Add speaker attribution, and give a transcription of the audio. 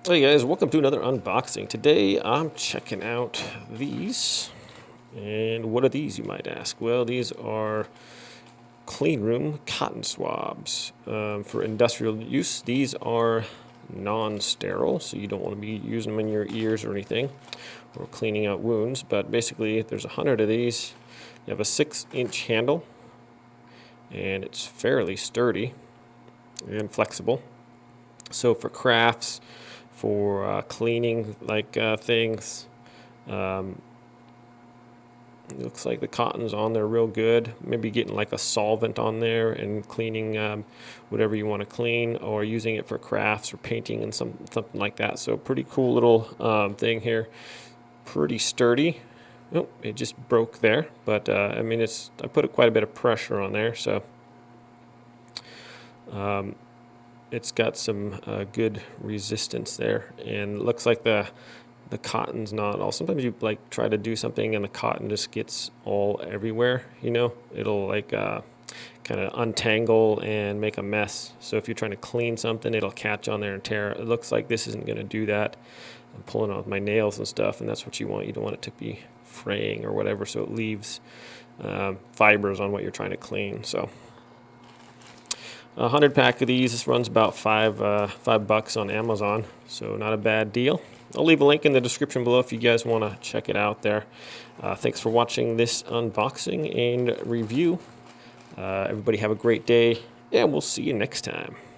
Speaker 1: Hey guys, welcome to another unboxing. Today I'm checking out these. And what are these, you might ask? Well, these are clean room cotton swabs for industrial use. These are non-sterile, so you don't want to be using them in your ears or anything, or cleaning out wounds. But basically, there's 100 of these. You have a 6-inch handle, and it's fairly sturdy and flexible. So for crafts, for cleaning things, it looks like the cotton's on there real good. Maybe getting like a solvent on there and cleaning whatever you want to clean, or using it for crafts or painting and something like that. So pretty cool little thing here. Pretty sturdy. Oh, it just broke there, but I mean I put quite a bit of pressure on there, so it's got some good resistance there, and it looks like the cotton's not all. Sometimes you like try to do something and the cotton just gets all everywhere, you know. It'll like kind of untangle and make a mess. So if you're trying to clean something, it'll catch on there and tear. It looks like this isn't going to do that. I'm pulling out my nails and stuff, and that's what you want. You don't want it to be fraying or whatever, so it leaves fibers on what you're trying to clean. So 100 pack of these. This runs about $5 on Amazon, so not a bad deal. I'll leave a link in the description below if you guys want to check it out there. Thanks for watching this unboxing and review. Everybody have a great day, and we'll see you next time.